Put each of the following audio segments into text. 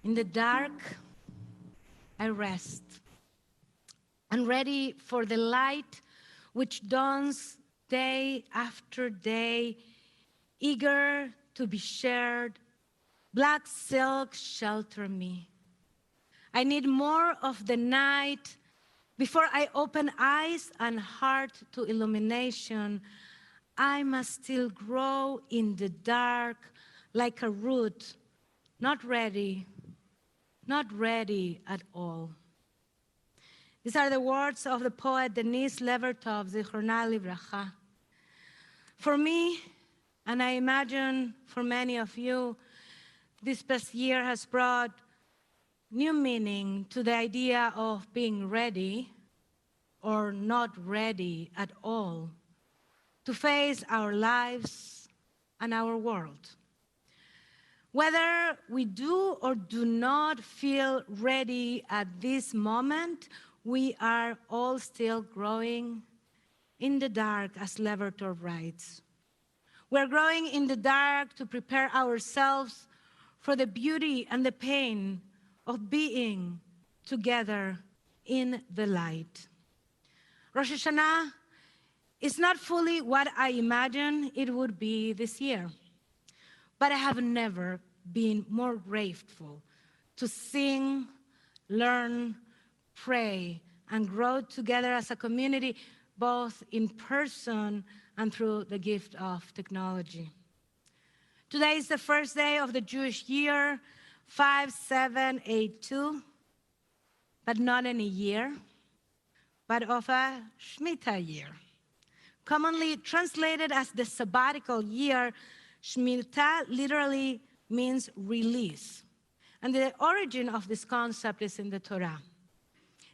In the dark, I rest, and ready for the light which dawns day after day, eager to be shared. Black silk shelter me. I need more of the night before I open eyes and heart to illumination. I must still grow in the dark like a root, not ready at all. These are the words of the poet Denise Levertov, Zichronah Livracha. For me, and I imagine for many of you, this past year has brought new meaning to the idea of being ready or not ready at all to face our lives and our world. Whether we do or do not feel ready at this moment, we are all still growing in the dark, as Levertov writes. We're growing in the dark to prepare ourselves for the beauty and the pain of being together in the light. Rosh Hashanah is not fully what I imagined it would be this year, but I have never been more grateful to sing, learn, pray, and grow together as a community, both in person and through the gift of technology. Today is the first day of the Jewish year, 5782, but not in a year, but of a Shemitah year. Commonly translated as the sabbatical year, Shmitah literally means release. And the origin of this concept is in the Torah.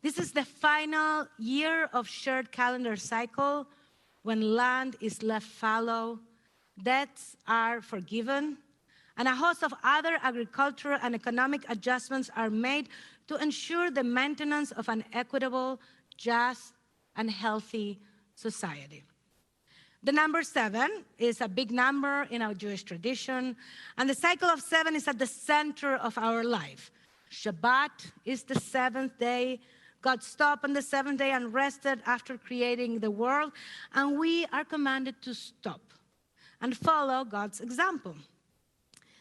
This is the final year of shared calendar cycle when land is left fallow, debts are forgiven, and a host of other agricultural and economic adjustments are made to ensure the maintenance of an equitable, just, and healthy society. The number 7 is a big number in our Jewish tradition, and the cycle of 7 is at the center of our life. Shabbat is the 7th day. God stopped on the 7th day and rested after creating the world, and we are commanded to stop and follow God's example.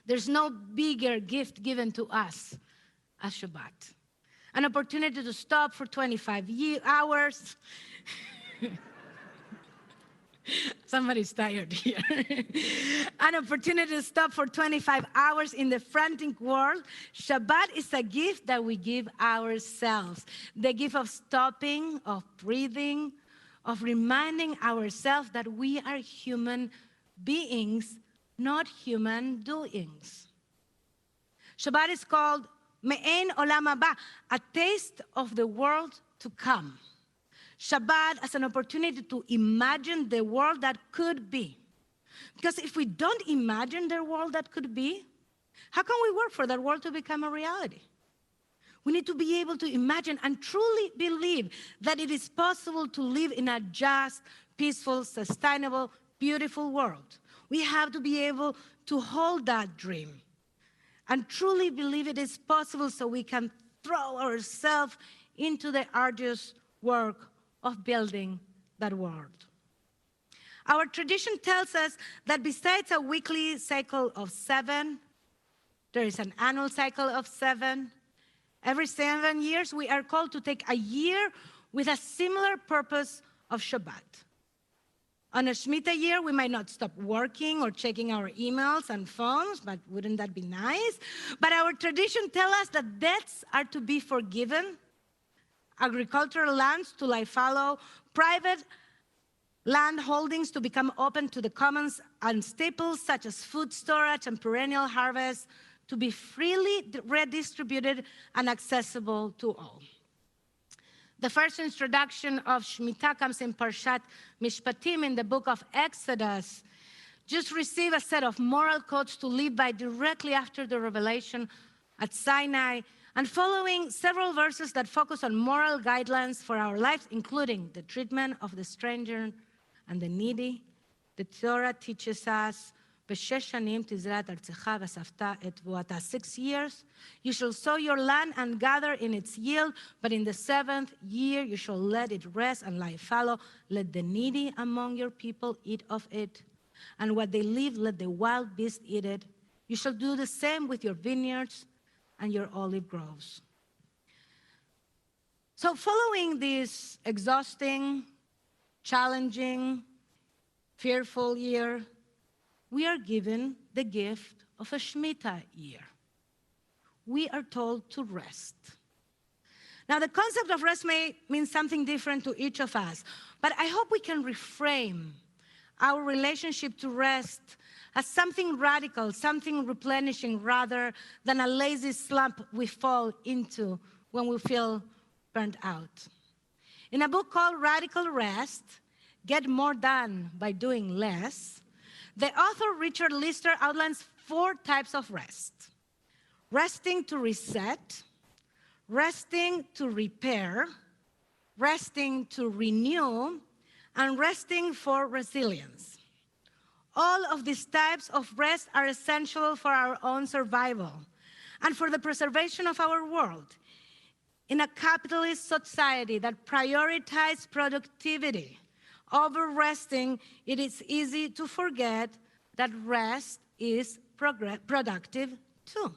There's no bigger gift given to us as Shabbat. An opportunity to stop for 25 hours. Somebody's tired here. An opportunity to stop for 25 hours in the frantic world. Shabbat is a gift that we give ourselves. The gift of stopping, of breathing, of reminding ourselves that we are human beings, not human doings. Shabbat is called Me'en Olam Haba, a taste of the world to come. Shabbat as an opportunity to imagine the world that could be. Because if we don't imagine the world that could be, how can we work for that world to become a reality? We need to be able to imagine and truly believe that it is possible to live in a just, peaceful, sustainable, beautiful world. We have to be able to hold that dream and truly believe it is possible so we can throw ourselves into the arduous work of building that world. Our tradition tells us that besides a weekly cycle of 7, there is an annual cycle of 7. Every 7 years, we are called to take a year with a similar purpose of Shabbat. On a Shemitah year, we might not stop working or checking our emails and phones, but wouldn't that be nice? But our tradition tells us that debts are to be forgiven, agricultural lands to lie fallow, private land holdings to become open to the commons, and staples such as food storage and perennial harvest to be freely redistributed and accessible to all. The first introduction of Shemitah comes in Parshat Mishpatim in the book of Exodus. Just receive a set of moral codes to live by directly after the revelation at Sinai, and following several verses that focus on moral guidelines for our lives, including the treatment of the stranger and the needy. The Torah teaches us בשש שנים תזרע את ארצך ואספת את תבואתה. 6 years you shall sow your land and gather in its yield, but in the 7th year you shall let it rest and lie fallow. Let the needy among your people eat of it, and what they leave let the wild beast eat it. You shall do the same with your vineyards and your olive groves. So following this exhausting, challenging, fearful year, we are given the gift of a Shemitah year. We are told to rest. Now, the concept of rest may mean something different to each of us, but I hope we can reframe our relationship to rest as something radical, something replenishing, rather than a lazy slump we fall into when we feel burnt out. In a book called Radical Rest, Get More Done by Doing Less, the author Richard Lister outlines 4 types of rest: resting to reset, resting to repair, resting to renew, and resting for resilience. All of these types of rest are essential for our own survival and for the preservation of our world. In a capitalist society that prioritizes productivity over resting, it is easy to forget that rest is productive too.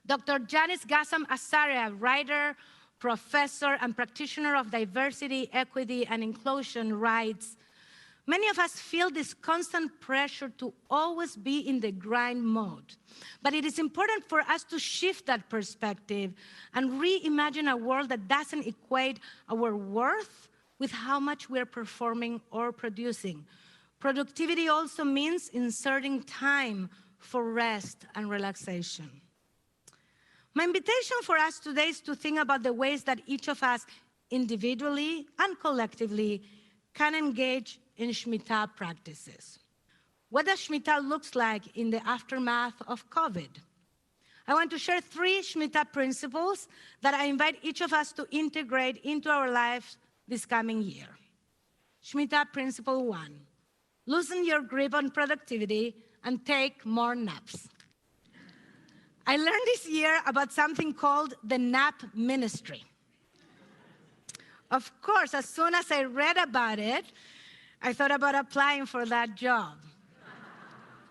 Dr. Janice Gassam Asaria, writer, professor, and practitioner of diversity, equity, and inclusion, writes, many of us feel this constant pressure to always be in the grind mode. But it is important for us to shift that perspective and reimagine a world that doesn't equate our worth with how much we're performing or producing. Productivity also means inserting time for rest and relaxation. My invitation for us today is to think about the ways that each of us individually and collectively can engage in Shemitah practices. What does Shemitah look like in the aftermath of COVID? I want to share 3 Shemitah principles that I invite each of us to integrate into our lives this coming year. Shemitah Principle 1, loosen your grip on productivity and take more naps. I learned this year about something called the nap ministry. Of course, as soon as I read about it, I thought about applying for that job.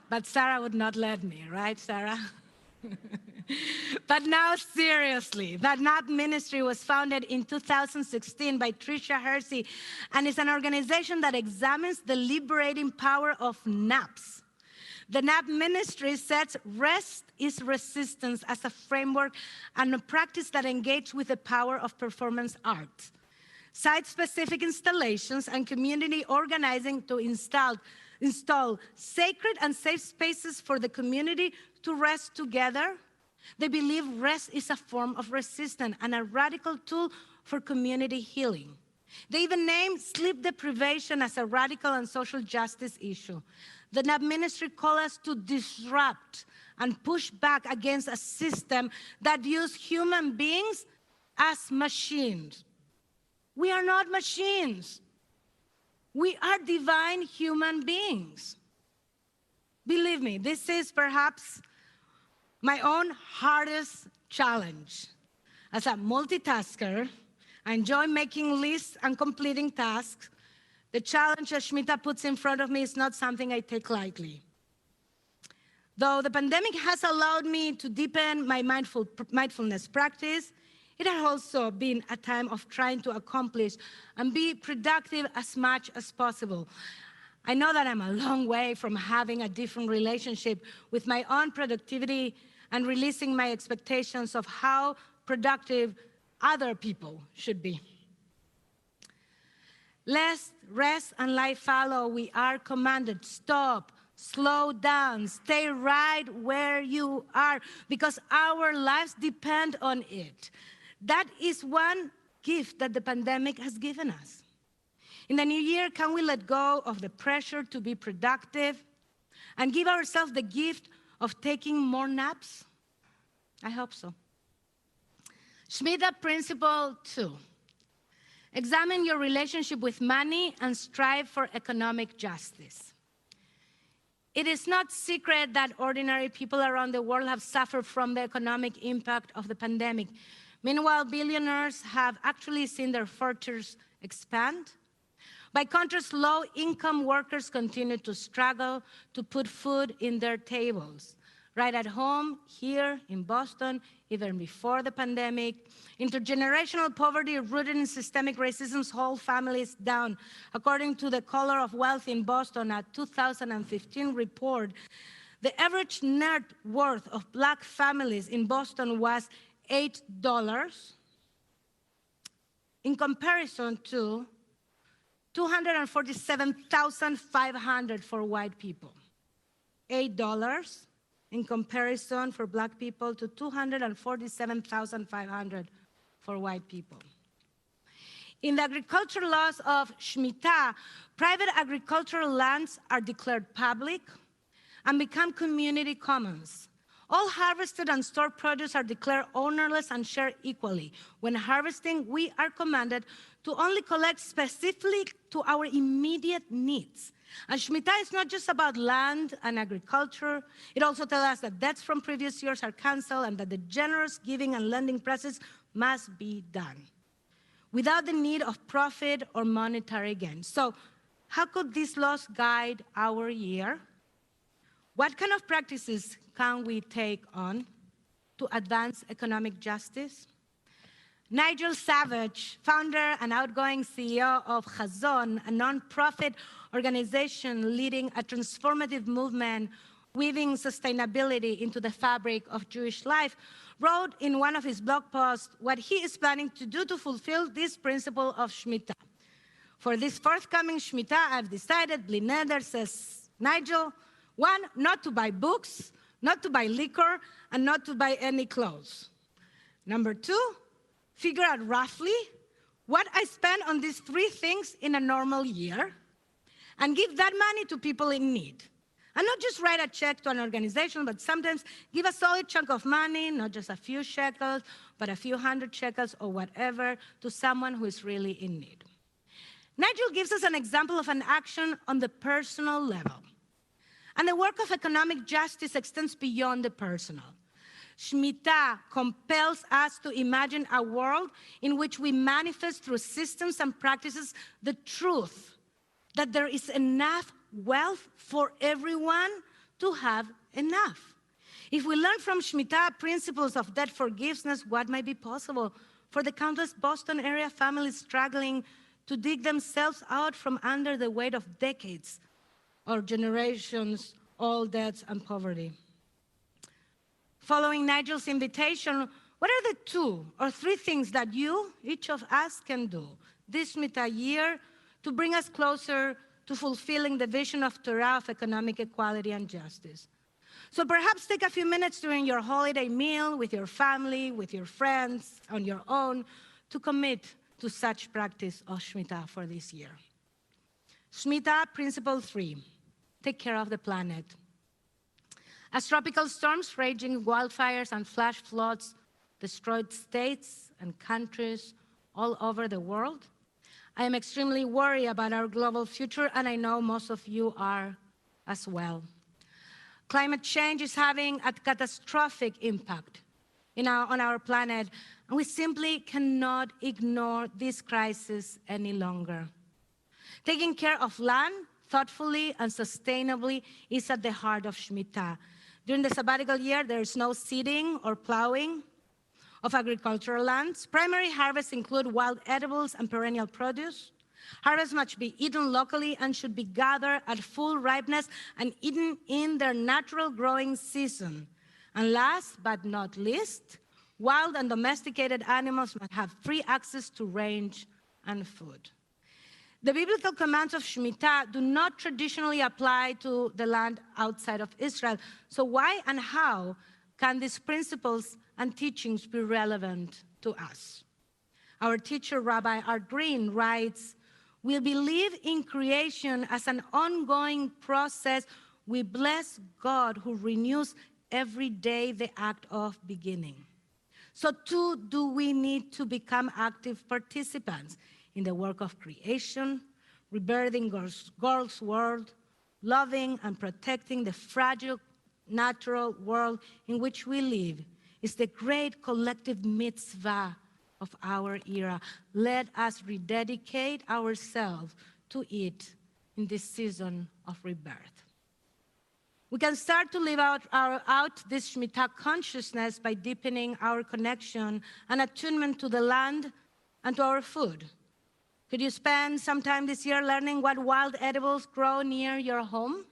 But Sarah would not let me, right, Sarah? But now, seriously, that nap ministry was founded in 2016 by Tricia Hersey, and is an organization that examines the liberating power of naps. The nap ministry sets rest is resistance as a framework and a practice that engages with the power of performance art. Site-specific installations and community organizing to install sacred and safe spaces for the community to rest together. They believe rest is a form of resistance and a radical tool for community healing. They even name sleep deprivation as a radical and social justice issue. The NAP ministry calls us to disrupt and push back against a system that views human beings as machines. We are not machines. We are divine human beings. Believe me, this is perhaps my own hardest challenge. As a multitasker, I enjoy making lists and completing tasks. The challenge that Shmita puts in front of me is not something I take lightly. Though the pandemic has allowed me to deepen my mindfulness practice, it has also been a time of trying to accomplish and be productive as much as possible. I know that I'm a long way from having a different relationship with my own productivity and releasing my expectations of how productive other people should be. Lest rest and lie fallow, we are commanded, stop, slow down, stay right where you are, because our lives depend on it. That is one gift that the pandemic has given us. In the new year, can we let go of the pressure to be productive and give ourselves the gift of taking more naps? I hope so. Shemitah Principle 2. Examine your relationship with money and strive for economic justice. It is not secret that ordinary people around the world have suffered from the economic impact of the pandemic. Meanwhile, billionaires have actually seen their fortunes expand. By contrast, low-income workers continue to struggle to put food in their tables. Right at home, here in Boston, even before the pandemic, intergenerational poverty rooted in systemic racism holds families down. According to the Color of Wealth in Boston, a 2015 report, the average net worth of Black families in Boston was $8 in comparison to $247,500 for white people. $8 in comparison for Black people to $247,500 for white people. In the agricultural laws of Shemitah, private agricultural lands are declared public and become community commons. All harvested and stored produce are declared ownerless and shared equally. When harvesting, we are commanded to only collect specifically to our immediate needs. And Shemitah is not just about land and agriculture. It also tells us that debts from previous years are canceled and that the generous giving and lending process must be done without the need of profit or monetary gain. So how could these laws guide our year? What kind of practices can we take on to advance economic justice? Nigel Savage, founder and outgoing CEO of Chazon, a nonprofit organization leading a transformative movement weaving sustainability into the fabric of Jewish life, wrote in one of his blog posts what he is planning to do to fulfill this principle of Shemitah. For this forthcoming Shemitah, I've decided, bli neder, says Nigel, one, not to buy books, not to buy liquor, and not to buy any clothes. Number two, figure out roughly what I spend on these three things in a normal year and give that money to people in need. And not just write a check to an organization, but sometimes give a solid chunk of money, not just a few shekels, but a few hundred shekels or whatever, to someone who is really in need. Nigel gives us an example of an action on the personal level. And the work of economic justice extends beyond the personal. Shmitah compels us to imagine a world in which we manifest through systems and practices the truth that there is enough wealth for everyone to have enough. If we learn from Shemitah principles of debt forgiveness, what might be possible for the countless Boston area families struggling to dig themselves out from under the weight of decades or generations, old debts and poverty? Following Nigel's invitation, what are the 2 or 3 things that you, each of us, can do this Shemitah year to bring us closer to fulfilling the vision of Torah of economic equality and justice? So perhaps take a few minutes during your holiday meal with your family, with your friends, on your own, to commit to such practice of Shemitah for this year. Shemitah Principle 3, take care of the planet. As tropical storms, raging wildfires, and flash floods destroyed states and countries all over the world, I am extremely worried about our global future, and I know most of you are as well. Climate change is having a catastrophic impact on our planet, and we simply cannot ignore this crisis any longer. Taking care of land thoughtfully and sustainably is at the heart of Shemitah. During the sabbatical year, there is no seeding or plowing of agricultural lands. Primary harvests include wild edibles and perennial produce. Harvests must be eaten locally and should be gathered at full ripeness and eaten in their natural growing season. And last but not least, wild and domesticated animals must have free access to range and food. The biblical commands of Shemitah do not traditionally apply to the land outside of Israel. So why and how can these principles and teachings be relevant to us? Our teacher, Rabbi Art Green, writes, "We believe in creation as an ongoing process. We bless God who renews every day the act of beginning. So too do we need to become active participants in the work of creation, rebirthing God's world, loving and protecting the fragile natural world in which we live is the great collective mitzvah of our era. Let us rededicate ourselves to it in this season of rebirth. We can start to live out this Shemitah consciousness by deepening our connection and attunement to the land and to our food. Could you spend some time this year learning what wild edibles grow near your home?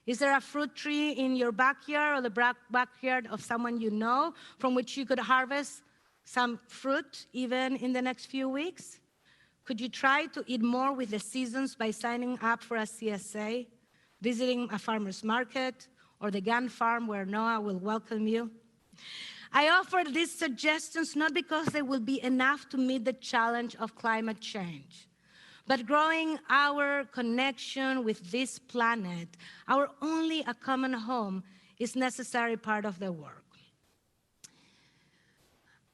Is there a fruit tree in your backyard or the backyard of someone you know from which you could harvest some fruit even in the next few weeks? Could you try to eat more with the seasons by signing up for a CSA, visiting a farmer's market, or the Gun Farm where Noah will welcome you? I offer these suggestions not because they will be enough to meet the challenge of climate change, but growing our connection with this planet, our only a common home, is necessary part of the work.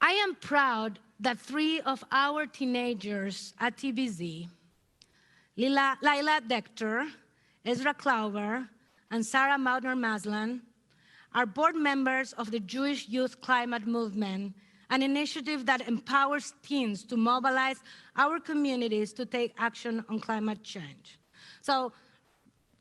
I am proud that 3 of our teenagers at TBZ, Lila Dector, Ezra Klauber, and Sarah Maudner-Maslan, are board members of the Jewish Youth Climate Movement, an initiative that empowers teens to mobilize our communities to take action on climate change. So,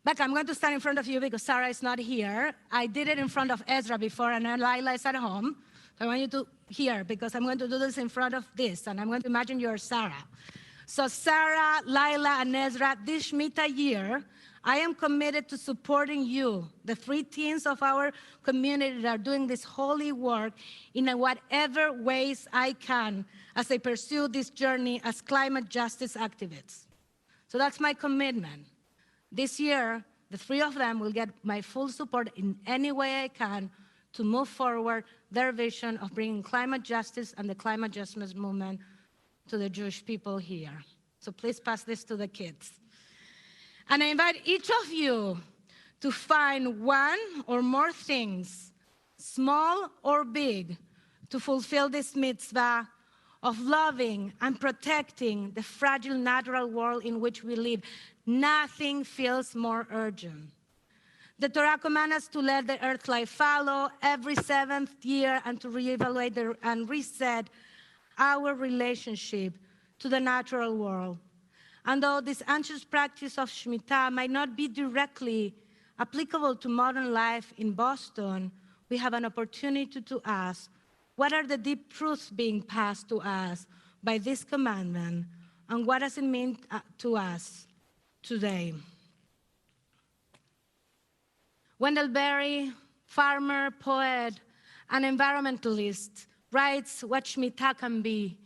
Becca, I'm going to stand in front of you because Sarah is not here. I did it in front of Ezra before, and then Lila is at home. So I want you to hear, because I'm going to do this in front of this, and I'm going to imagine you're Sarah. So Sarah, Lila, and Ezra, this Shemitah year, I am committed to supporting you, the 3 teens of our community that are doing this holy work in whatever ways I can as they pursue this journey as climate justice activists. So that's my commitment. This year, the 3 of them will get my full support in any way I can to move forward their vision of bringing climate justice and the climate justice movement to the Jewish people here. So please pass this to the kids. And I invite each of you to find 1 or more things, small or big, to fulfill this mitzvah of loving and protecting the fragile natural world in which we live. Nothing feels more urgent. The Torah commands us to let the earth life follow every 7th year and to reevaluate and reset our relationship to the natural world. And though this ancient practice of Shemitah might not be directly applicable to modern life in Boston, we have an opportunity to ask, what are the deep truths being passed to us by this commandment, and what does it mean to us today? Wendell Berry, farmer, poet, and environmentalist, writes what Shemitah can be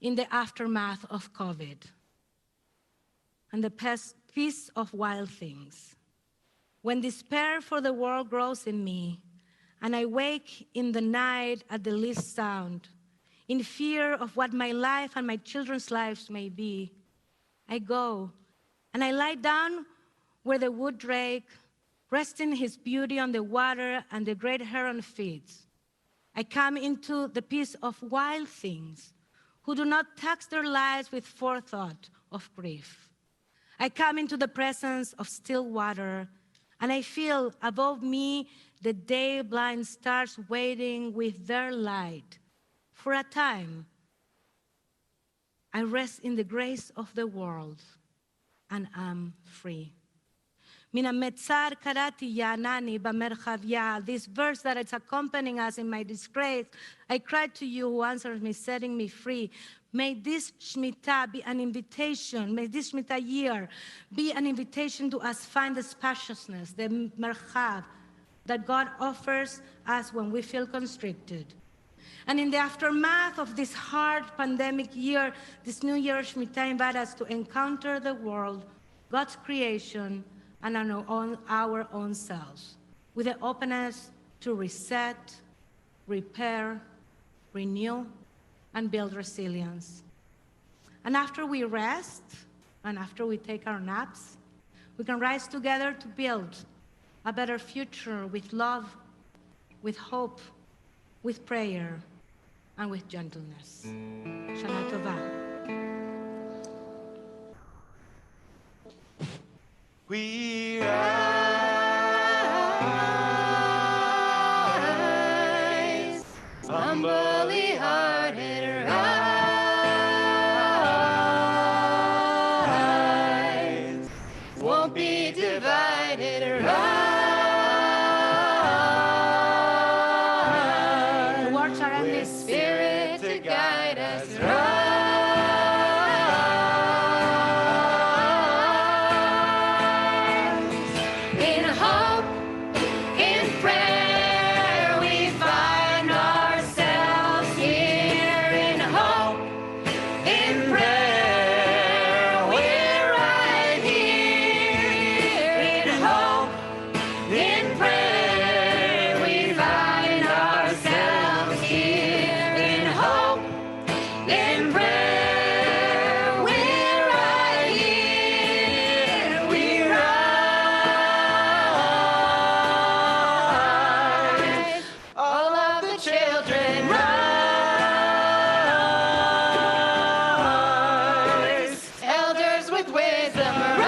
in the aftermath of COVID and the peace of wild things. When despair for the world grows in me, and I wake in the night at the least sound, in fear of what my life and my children's lives may be, I go and I lie down where the wood drake, resting his beauty on the water and the great heron feeds. I come into the peace of wild things who do not tax their lives with forethought of grief. I come into the presence of still water, and I feel above me the day-blind stars waiting with their light. For a time, I rest in the grace of the world, and am free. Mina metzar karati yanani b'merchavya. This verse that is accompanying us in my disgrace, I cried to you who answers me, setting me free. May this Shemitah be an invitation, may this Shemitah year be an invitation to us find the spaciousness, the merchav that God offers us when we feel constricted. And in the aftermath of this hard pandemic year, this new year Shemitah invites us to encounter the world, God's creation, and our own selves, with the openness to reset, repair, renew, and build resilience. And after we rest, and after we take our naps, we can rise together to build a better future with love, with hope, with prayer, and with gentleness. Shana Tova. We are won't be divided. Rise. The words are ending. With Spirit to guide us. Rise. In hope, in prayer, we find ourselves here. In hope, in prayer, we're right here. In hope, in prayer, we find ourselves here. In hope, in prayer, we're right here. We rise. All of the children rise. Elders with wisdom rise.